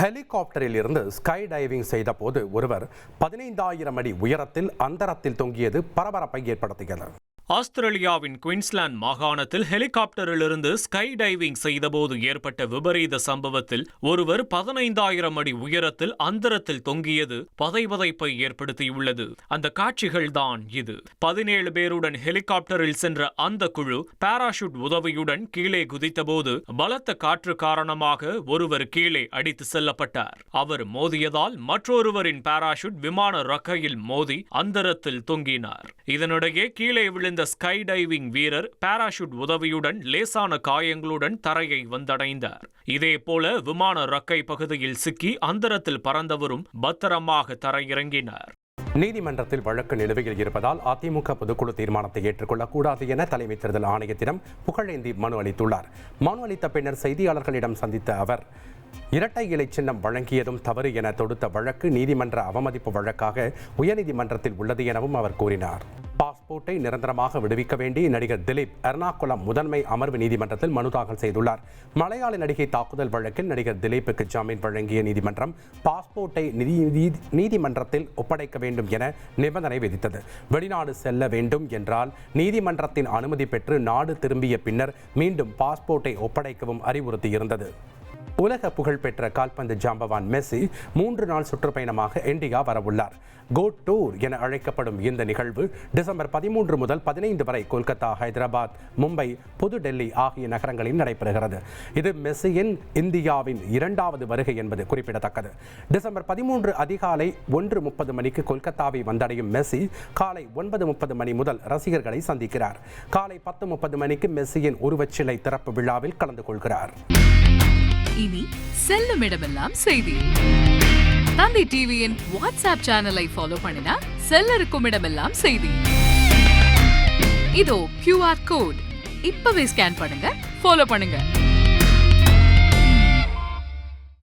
ஹெலிகாப்டரில் இருந்து sky diving செய்த போது ஒருவர் 15,000 அடி உயரத்தில் அந்தரத்தில் தொங்கியது பரபரப்பை ஏற்படுத்தியது. ஆஸ்திரேலியாவின் குயின்ஸ்லாந்து மாகாணத்தில் ஹெலிகாப்டரிலிருந்து ஸ்கை டைவிங் செய்தபோது ஏற்பட்ட விபரீத சம்பவத்தில் ஒருவர் 15,000 அடி உயரத்தில் அந்தரத்தில் தொங்கியது பதைபதைப்பை ஏற்படுத்தியுள்ளது. அந்த காட்சிகள்தான் இது. 17 பேருடன் ஹெலிகாப்டரில் சென்ற அந்த குழு பாராசூட் உதவியுடன் கீழே குதித்தபோது பலத்த காற்று காரணமாக ஒருவர் கீழே அடித்து செல்லப்பட்டார். அவர் மோதியதால் மற்றொருவரின் பாராசூட் விமான ரக்கையில் மோதி அந்தரத்தில் தொங்கினார். இதனிடையே கீழே விழுந்த ஸ்கை டைவிங் வீரர் பாராசூட் உதவியுடன் லேசான காயங்களுடன் தரையை வந்தடைந்தார். இதேபோல விமான ரக்கை பகுதியில் சிக்கி அந்தரத்தில் பறந்தவரும் பத்திரமாக தரையிறங்கினார். நீதிமன்றத்தில் வழக்கு நிலுவையில் இருப்பதால் அதிமுக பொதுக்குழு தீர்மானத்தை ஏற்றுக்கொள்ளக்கூடாது என தலைமை தேர்தல் ஆணையத்திடம் புகழேந்தி மனு அளித்துள்ளார். மனு அளித்த பின்னர் செய்தியாளர்களிடம் சந்தித்த அவர், இரட்டை இலை சின்னம் வழங்கியதும் தவறு என தொடுத்த வழக்கு நீதிமன்ற அவமதிப்பு வழக்காக உயர்நீதிமன்றத்தில் உள்ளது எனவும் அவர் கூறினார். பாஸ்போர்ட்டை நிரந்தரமாக விடுவிக்க வேண்டி நடிகர் திலீப் எர்ணாகுளம் முதன்மை அமர்வு நீதிமன்றத்தில் மனு தாக்கல் செய்துள்ளார். மலையாள நடிகை தாக்குதல் வழக்கில் நடிகர் திலீப்புக்கு ஜாமீன் வழங்கிய நீதிமன்றம் பாஸ்போர்ட்டை நீதிமன்றத்தில் ஒப்படைக்க வேண்டும் என நிபந்தனை விதித்தது. வெளிநாடு செல்ல வேண்டும் என்றால் நீதிமன்றத்தின் அனுமதி பெற்று நாடு திரும்பிய பின்னர் மீண்டும் பாஸ்போர்ட்டை ஒப்படைக்கவும் அறிவுறுத்தியிருந்தது. உலக புகழ்பெற்ற கால்பந்து ஜாம்பவான் மெஸ்ஸி 3 நாள் சுற்றுப்பயணமாக இந்தியா வரவுள்ளார். கோட் டூர் என அழைக்கப்படும் இந்த நிகழ்வு டிசம்பர் 13 முதல் 15 வரை கொல்கத்தா, ஹைதராபாத், மும்பை, புதுடெல்லி ஆகிய நகரங்களில் நடைபெறுகிறது. இது மெஸ்ஸியின் இந்தியாவின் 2வது வருகை என்பது குறிப்பிடத்தக்கது. டிசம்பர் 13 அதிகாலை 1:30 மணிக்கு கொல்கத்தாவை வந்தடையும் மெஸ்ஸி காலை 9:30 மணி முதல் ரசிகர்களை சந்திக்கிறார். காலை 10:30 மணிக்கு மெஸ்ஸியின் உருவச்சிலை திறப்பு விழாவில் கலந்து கொள்கிறார். இனி செல்லும் இடமெல்லாம் செய்தி. தந்தி டிவியின் வாட்ஸ்அப் சேனலை ஃபாலோ பண்ணினா செல்ல இருக்கும் இடமெல்லாம் செய்தி. இதோ QR கோட் இப்பவே ஸ்கேன் பண்ணுங்க, ஃபாலோ பண்ணுங்க.